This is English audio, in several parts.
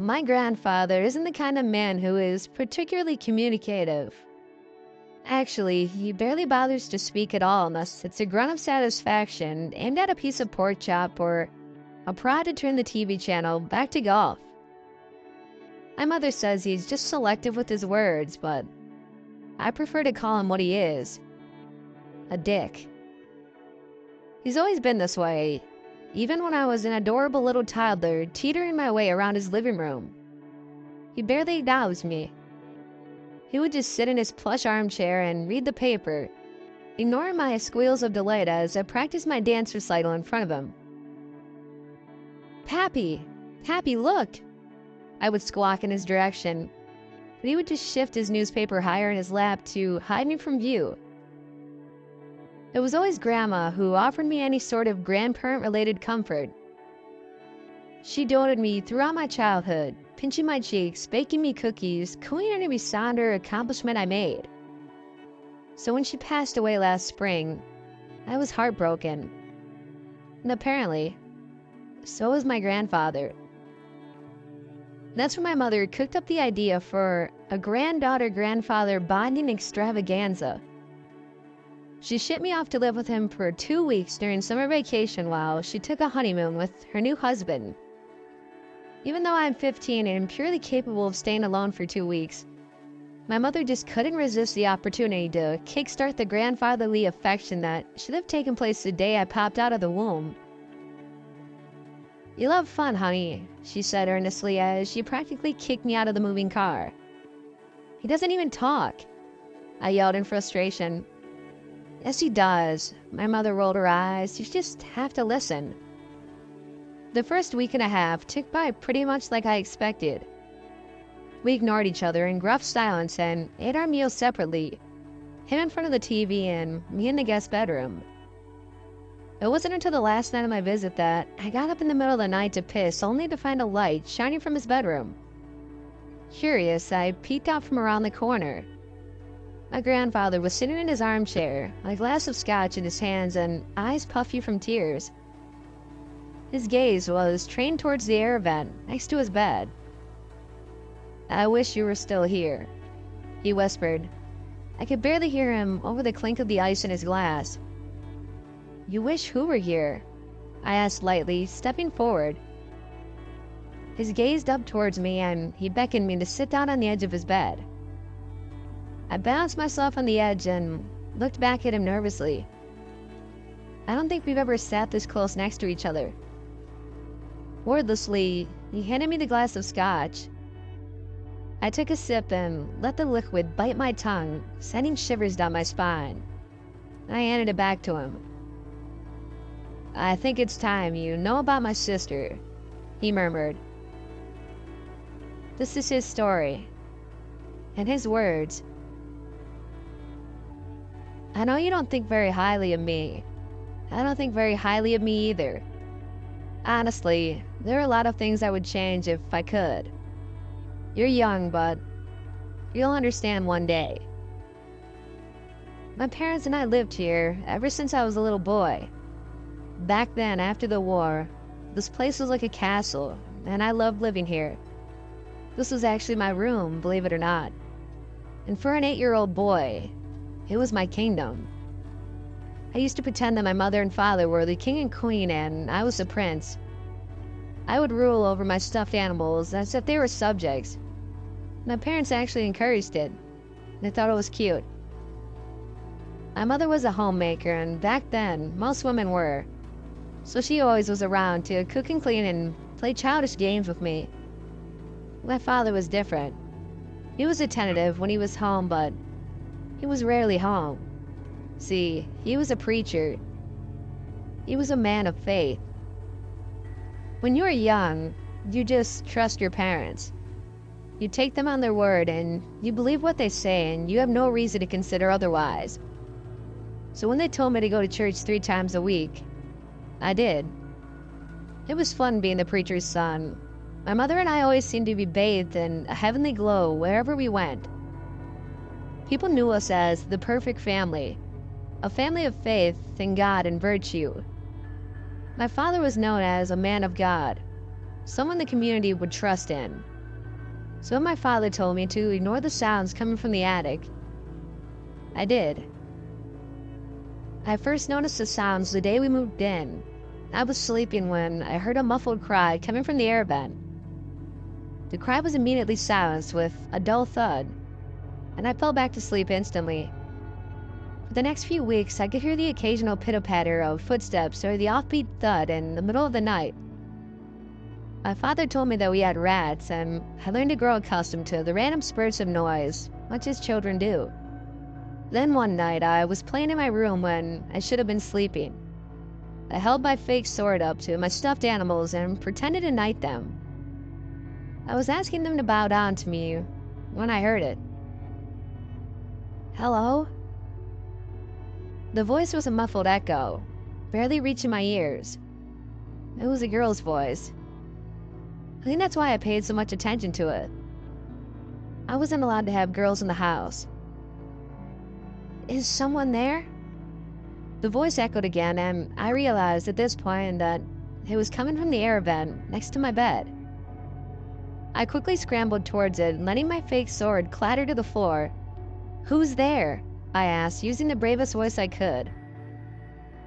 My grandfather isn't the kind of man who is particularly communicative. Actually, he barely bothers to speak at all unless it's a grunt of satisfaction aimed at a piece of pork chop or a prod to turn the TV channel back to golf. My mother says he's just selective with his words, but I prefer to call him what he is, a dick. He's always been this way, even when I was an adorable little toddler teetering my way around his living room. He barely acknowledged me. He would just sit in his plush armchair and read the paper, ignoring my squeals of delight as I practiced my dance recital in front of him. "Pappy! Pappy, look!" I would squawk in his direction, but he would just shift his newspaper higher in his lap to hide me from view. It was always Grandma who offered me any sort of grandparent-related comfort. She doted me throughout my childhood, pinching my cheeks, baking me cookies, cooing on every sound or accomplishment I made. So when she passed away last spring, I was heartbroken. And apparently, so was my grandfather. That's when my mother cooked up the idea for a granddaughter-grandfather bonding extravaganza. She shipped me off to live with him for 2 weeks during summer vacation while she took a honeymoon with her new husband. Even though I'm 15 and am purely capable of staying alone for 2 weeks, my mother just couldn't resist the opportunity to kickstart the grandfatherly affection that should have taken place the day I popped out of the womb. "You love fun, honey," she said earnestly as she practically kicked me out of the moving car. "He doesn't even talk," I yelled in frustration. "Yes, he does." My mother rolled her eyes. "You just have to listen." The first week and a half took by pretty much like I expected. We ignored each other in gruff silence and ate our meals separately, him in front of the TV and me in the guest bedroom. It wasn't until the last night of my visit that I got up in the middle of the night to piss, only to find a light shining from his bedroom. Curious, I peeked out from around the corner. My grandfather was sitting in his armchair, a glass of scotch in his hands and eyes puffy from tears. His gaze was trained towards the air vent next to his bed. "I wish you were still here," he whispered. I could barely hear him over the clink of the ice in his glass. "You wish who were here?" I asked lightly, stepping forward. His gaze dubbed towards me and he beckoned me to sit down on the edge of his bed. I balanced myself on the edge and looked back at him nervously. I don't think we've ever sat this close next to each other. Wordlessly, he handed me the glass of scotch. I took a sip and let the liquid bite my tongue, sending shivers down my spine. I handed it back to him. "I think it's time you know about my sister," he murmured. This is his story, and his words. "I know you don't think very highly of me. I don't think very highly of me either. Honestly, there are a lot of things I would change if I could. You're young, but you'll understand one day. My parents and I lived here ever since I was a little boy. Back then, after the war, this place was like a castle, and I loved living here. This was actually my room, believe it or not. And for an 8-year-old boy, it was my kingdom. I used to pretend that my mother and father were the king and queen and I was the prince. I would rule over my stuffed animals as if they were subjects. My parents actually encouraged it. They thought it was cute. My mother was a homemaker, and back then, most women were. So she always was around to cook and clean and play childish games with me. My father was different. He was attentive when he was home, but he was rarely home. See, he was a preacher. He was a man of faith. When you were young, you just trust your parents. You take them on their word and you believe what they say and you have no reason to consider otherwise. So when they told me to go to church 3 times a week, I did. It was fun being the preacher's son. My mother and I always seemed to be bathed in a heavenly glow wherever we went. People knew us as the perfect family, a family of faith in God and virtue. My father was known as a man of God, someone the community would trust in. So my father told me to ignore the sounds coming from the attic. I did. I first noticed the sounds the day we moved in. I was sleeping when I heard a muffled cry coming from the air vent. The cry was immediately silenced with a dull thud, and I fell back to sleep instantly. For the next few weeks, I could hear the occasional pitter-patter of footsteps or the offbeat thud in the middle of the night. My father told me that we had rats, and I learned to grow accustomed to the random spurts of noise, much as children do. Then one night, I was playing in my room when I should have been sleeping. I held my fake sword up to my stuffed animals and pretended to knight them. I was asking them to bow down to me when I heard it. Hello? The voice was a muffled echo, barely reaching my ears. It was a girl's voice. I think that's why I paid so much attention to it. I wasn't allowed to have girls in the house. Is someone there? The voice echoed again, and I realized at this point that it was coming from the air vent next to my bed. I quickly scrambled towards it, letting my fake sword clatter to the floor. Who's there? I asked, using the bravest voice I could.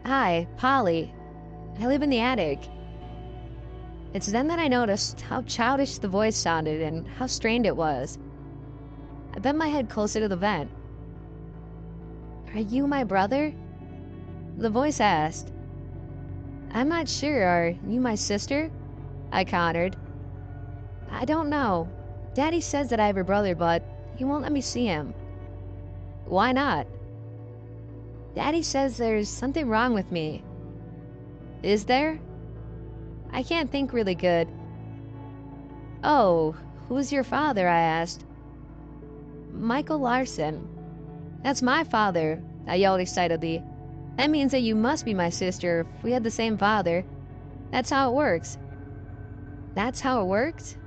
Hi, Polly. I live in the attic. It's then that I noticed how childish the voice sounded and how strained it was. I bent my head closer to the vent. Are you my brother? The voice asked. I'm not sure. Are you my sister? I countered. I don't know. Daddy says that I have a brother, but he won't let me see him. Why not? Daddy says there's something wrong with me. Is there? I can't think really good. Oh, who's your father? I asked. Michael Larson. That's my father, I yelled excitedly. That means that you must be my sister if we had the same father. That's how it works. That's how it works?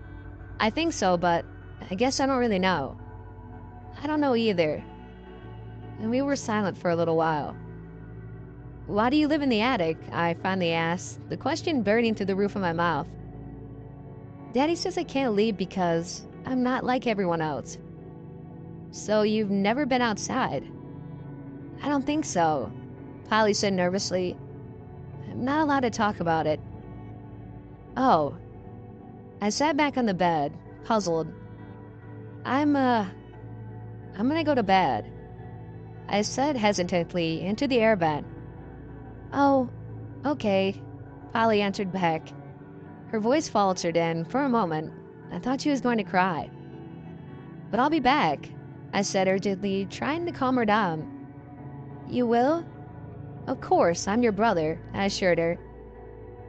I think so, but I guess I don't really know. I don't know either. And we were silent for a little while. Why do you live in the attic? I finally asked, the question burning through the roof of my mouth. Daddy says I can't leave because I'm not like everyone else. So you've never been outside? I don't think so, Polly said nervously. I'm not allowed to talk about it. Oh. I sat back on the bed, puzzled. I'm gonna go to bed, I said hesitantly into the air vent. Oh, okay, Polly answered back. Her voice faltered, and for a moment, I thought she was going to cry. But I'll be back, I said urgently, trying to calm her down. You will? Of course, I'm your brother, I assured her.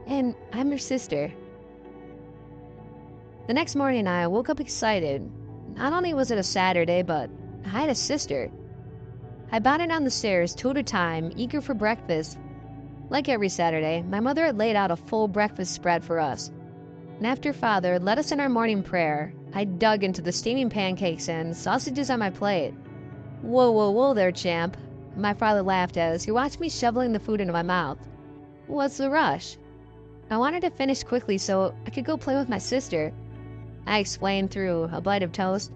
And I'm your sister. The next morning, I woke up excited. Not only was it a Saturday, but I had a sister. I bounded down the stairs two at a time, eager for breakfast. Like every Saturday, my mother had laid out a full breakfast spread for us. And after Father led us in our morning prayer, I dug into the steaming pancakes and sausages on my plate. Whoa, whoa, whoa there, champ. My father laughed as he watched me shoveling the food into my mouth. What's the rush? I wanted to finish quickly so I could go play with my sister, I explained through a bite of toast.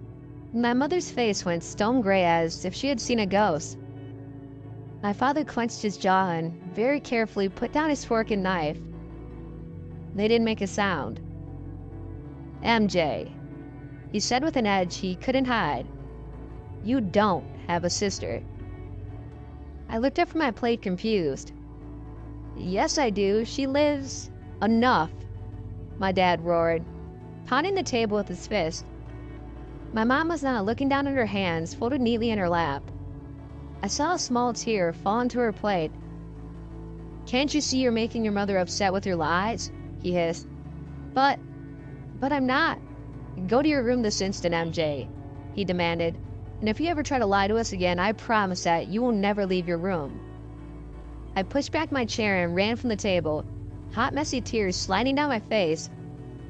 My mother's face went stone gray as if she had seen a ghost. My father clenched his jaw and very carefully put down his fork and knife. They didn't make a sound. MJ, he said with an edge he couldn't hide. You don't have a sister. I looked up from my plate confused. Yes, I do. She lives... Enough, my dad roared, pounding the table with his fist. My mom was now looking down at her hands, folded neatly in her lap. I saw a small tear fall into her plate. Can't you see you're making your mother upset with your lies? He hissed. But I'm not. Go to your room this instant, MJ, he demanded. And if you ever try to lie to us again, I promise that you will never leave your room. I pushed back my chair and ran from the table, hot, messy tears sliding down my face.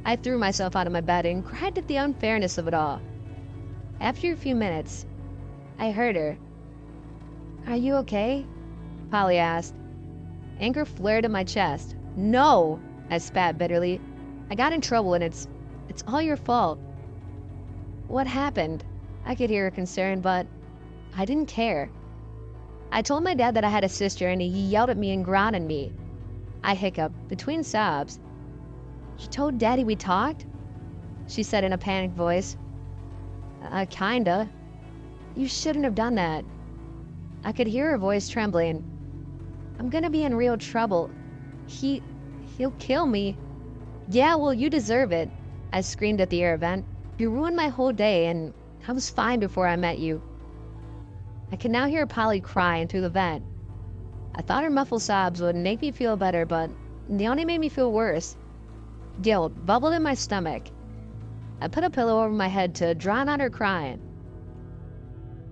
I threw myself out of my bed and cried at the unfairness of it all. After a few minutes, I heard her. Are you okay? Polly asked. Anger flared in my chest. No, I spat bitterly. I got in trouble and it's all your fault. What happened? I could hear her concern, but I didn't care. I told my dad that I had a sister, and he yelled at me and growled at me. I hiccuped, between sobs. You told Daddy we talked? She said in a panicked voice. Kinda. You shouldn't have done that. I could hear her voice trembling. I'm gonna be in real trouble. He'll kill me. Yeah, well, you deserve it, I screamed at the air vent. You ruined my whole day, and I was fine before I met you. I could now hear Polly crying through the vent. I thought her muffled sobs would make me feel better, but they only made me feel worse. Guilt bubbled in my stomach. I put a pillow over my head to drown out her crying.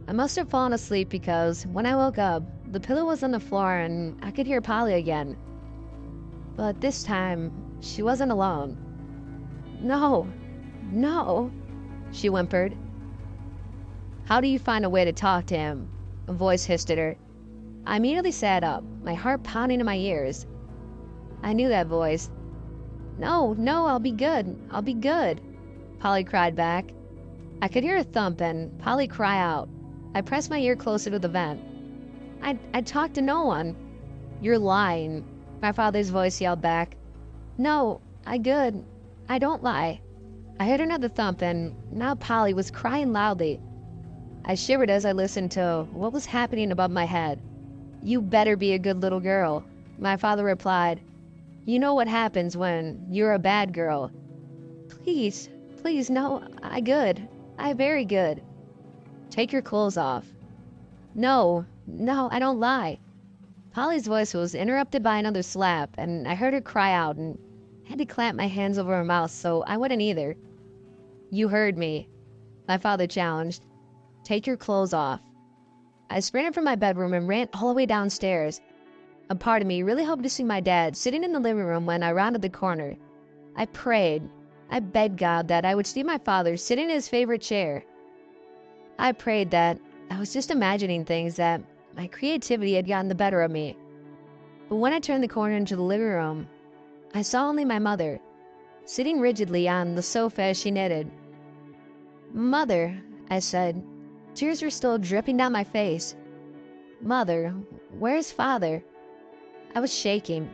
I must have fallen asleep because when I woke up, the pillow was on the floor and I could hear Polly again. But this time, she wasn't alone. No, she whimpered. How do you find a way to talk to him? A voice hissed at her. I immediately sat up, my heart pounding in my ears. I knew that voice. No, I'll be good, Polly cried back. I could hear a thump and Polly cry out. I pressed my ear closer to the vent. I talked to no one. You're lying, my father's voice yelled back. No, I don't lie. I heard another thump and now Polly was crying loudly. I shivered as I listened to what was happening above my head. You better be a good little girl, my father replied. You know what happens when you're a bad girl. Please, no, I very good. Take your clothes off. No, I don't lie. Polly's voice was interrupted by another slap, and I heard her cry out and had to clamp my hands over her mouth so I wouldn't either. You heard me, my father challenged. Take your clothes off. I sprinted from my bedroom and ran all the way downstairs. A part of me really hoped to see my dad sitting in the living room when I rounded the corner. I prayed. I begged God that I would see my father sitting in his favorite chair. I prayed that I was just imagining things, that my creativity had gotten the better of me. But when I turned the corner into the living room, I saw only my mother, sitting rigidly on the sofa as she knitted. Mother, I said. Tears were still dripping down my face. Mother, where's Father? I was shaking.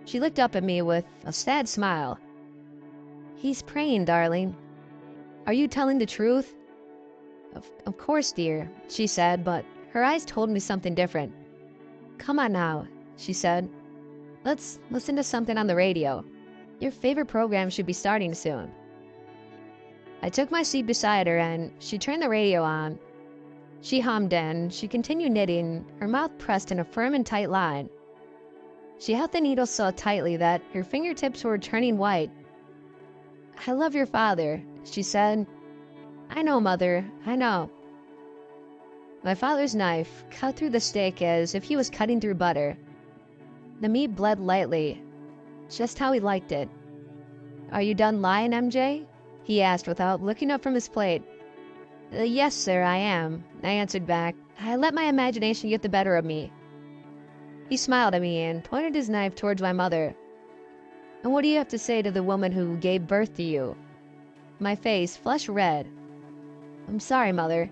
She looked up at me with a sad smile. He's praying, darling. Are you telling the truth? Of course, dear, she said, but her eyes told me something different. Come on now, she said. Let's listen to something on the radio. Your favorite program should be starting soon. I took my seat beside her and she turned the radio on. She hummed and she continued knitting, her mouth pressed in a firm and tight line. She held the needle so tightly that her fingertips were turning white. I love your father, she said. I know, Mother, I know. My father's knife cut through the steak as if he was cutting through butter. The meat bled lightly, just how he liked it. Are you done lying, MJ? He asked without looking up from his plate. Yes, sir, I am, I answered back. I let my imagination get the better of me. He smiled at me and pointed his knife towards my mother. And what do you have to say to the woman who gave birth to you? My face flushed red. I'm sorry, Mother.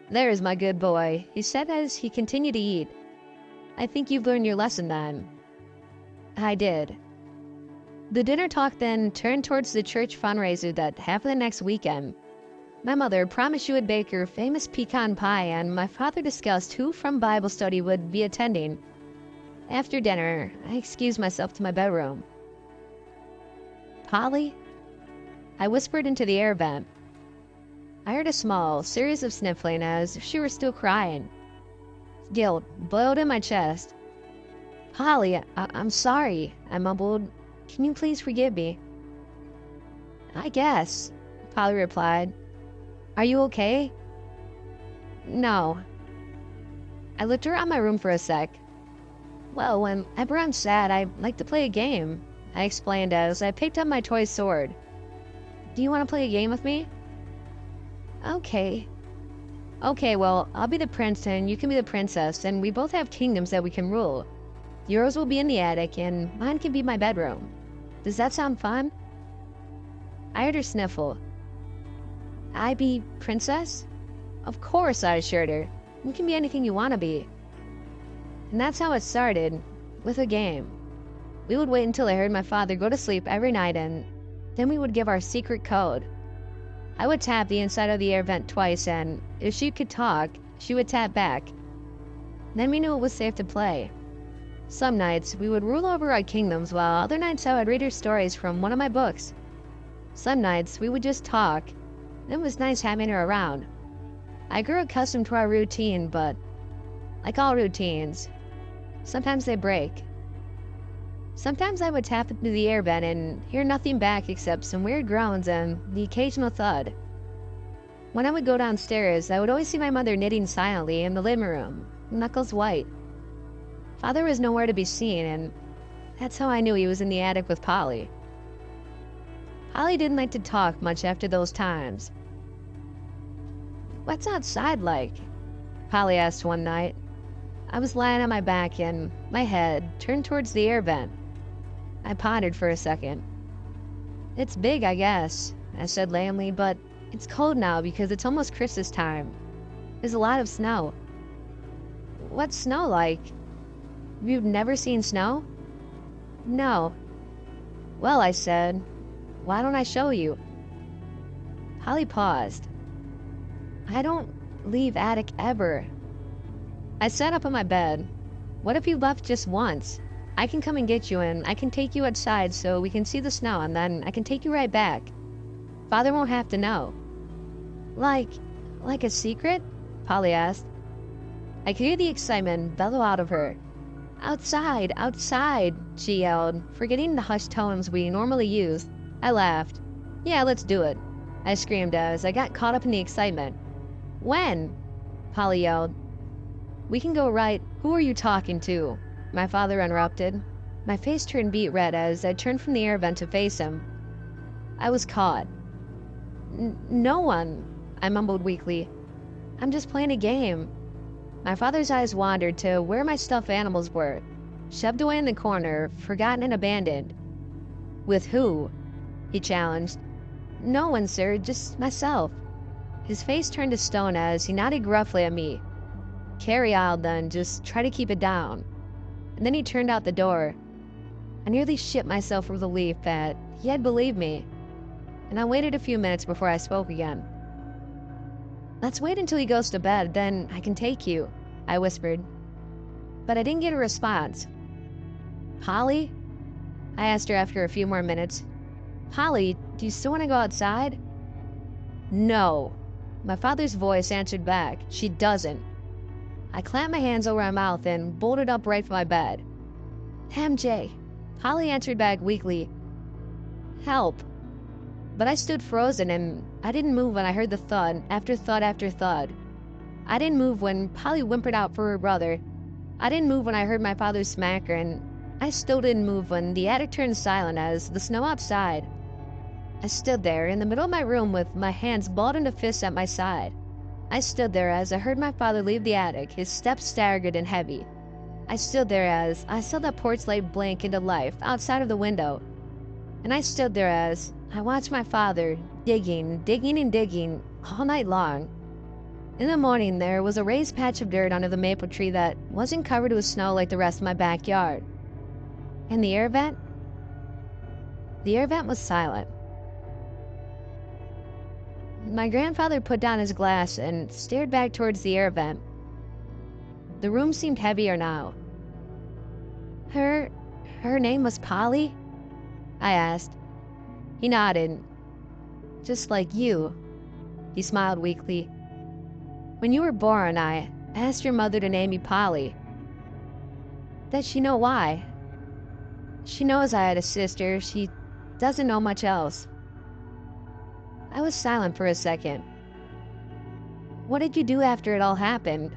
There's my good boy, he said as he continued to eat. I think you've learned your lesson then. I did. The dinner talk then turned towards the church fundraiser that happened the next weekend. My mother promised she would bake her famous pecan pie, and my father discussed who from Bible study would be attending. After dinner, I excused myself to my bedroom. Polly? I whispered into the air vent. I heard a small series of sniffling as if she were still crying. Guilt boiled in my chest. Polly, I'm sorry, I mumbled. Can you please forgive me? I guess, Polly replied. Are you okay? No. I looked around my room for a sec. Well, whenever I'm sad, I like to play a game, I explained as I picked up my toy sword. Do you want to play a game with me? Okay. Okay, well, I'll be the prince and you can be the princess, and we both have kingdoms that we can rule. Yours will be in the attic, and mine can be my bedroom. Does that sound fun? I heard her sniffle. I be princess? Of course, I assured her. You can be anything you want to be. And that's how it started, with a game. We would wait until I heard my father go to sleep every night, and then we would give our secret code. I would tap the inside of the air vent twice, and if she could talk, she would tap back. Then we knew it was safe to play. Some nights, we would rule over our kingdoms, while other nights I would read her stories from one of my books. Some nights, we would just talk. It was nice having her around. I grew accustomed to our routine, but like all routines, sometimes they break. Sometimes I would tap into the air vent and hear nothing back except some weird groans and the occasional thud. When I would go downstairs, I would always see my mother knitting silently in the living room, knuckles white. Father was nowhere to be seen, and that's how I knew he was in the attic with Polly. Polly didn't like to talk much after those times. "What's outside like?" Polly asked one night. I was lying on my back and my head turned towards the air vent. I pondered for a second. "It's big, I guess," I said lamely, "but it's cold now because it's almost Christmas time. There's a lot of snow." "What's snow like? You've never seen snow?" "No." "Well," I said, "why don't I show you?" Holly paused. "I don't leave attic ever." I sat up on my bed. "What if you left just once? I can come and get you, and I can take you outside so we can see the snow, and then I can take you right back. Father won't have to know." Like a secret?" Polly asked. I could hear the excitement bellow out of her. "Outside, outside," she yelled, forgetting the hushed tones we normally use. I laughed. "Yeah, let's do it," I screamed as I got caught up in the excitement. "When?" Polly yelled. "We can go right—" "Who are you talking to?" my father interrupted. My face turned beet red as I turned from the air vent to face him. I was caught. No one," I mumbled weakly. "I'm just playing a game." My father's eyes wandered to where my stuffed animals were, shoved away in the corner, forgotten and abandoned. "With who?" he challenged. "No one, sir, just myself." His face turned to stone as he nodded gruffly at me. "Carry on, then. Just try to keep it down." And then he turned out the door. I nearly shit myself with relief that he had believed me, and I waited a few minutes before I spoke again. "Let's wait until he goes to bed, then I can take you," I whispered. But I didn't get a response. "Polly?" I asked her after a few more minutes. "Polly, do you still want to go outside?" "No." My father's voice answered back. "She doesn't." I clamped my hands over my mouth and bolted upright from my bed. "MJ," Polly answered back weakly. "Help." But I stood frozen, and I didn't move when I heard the thud after thud after thud. I didn't move when Polly whimpered out for her brother. I didn't move when I heard my father smack her, and I still didn't move when the attic turned silent as the snow outside. I stood there in the middle of my room with my hands balled into fists at my side. I stood there as I heard my father leave the attic, his steps staggered and heavy. I stood there as I saw that porch light blink into life outside of the window. And I stood there as I watched my father digging and digging all night long. In the morning, there was a raised patch of dirt under the maple tree that wasn't covered with snow like the rest of my backyard. And the air vent? The air vent was silent. My grandfather put down his glass and stared back towards the air vent. The room seemed heavier now. Her name was Polly?" I asked. He nodded. "Just like you." He smiled weakly. "When you were born, I asked your mother to name me Polly. Does she know why?" "She knows I had a sister. She doesn't know much else." I was silent for a second. "What did you do after it all happened?"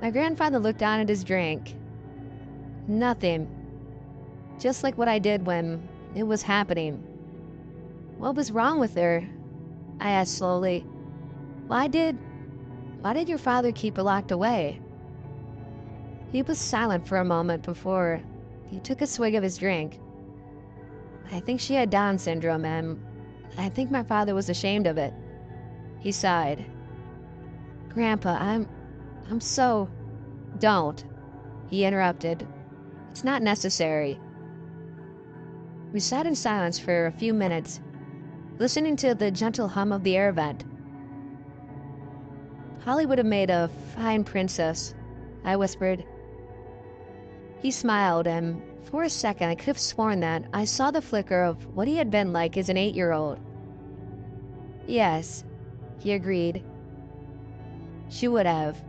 My grandfather looked down at his drink. "Nothing. Just like what I did when it was happening." "What was wrong with her?" I asked slowly. Why did your father keep her locked away?" He was silent for a moment before he took a swig of his drink. "I think she had Down syndrome, and I think my father was ashamed of it. He sighed. Grandpa, I'm so... Don't, he interrupted. It's not necessary. We sat in silence for a few minutes, listening to the gentle hum of the air vent. Holly would have made a fine princess, I whispered. He smiled, and for a second I could have sworn that I saw the flicker of what he had been like as an 8-year-old. Yes, he agreed. She would have.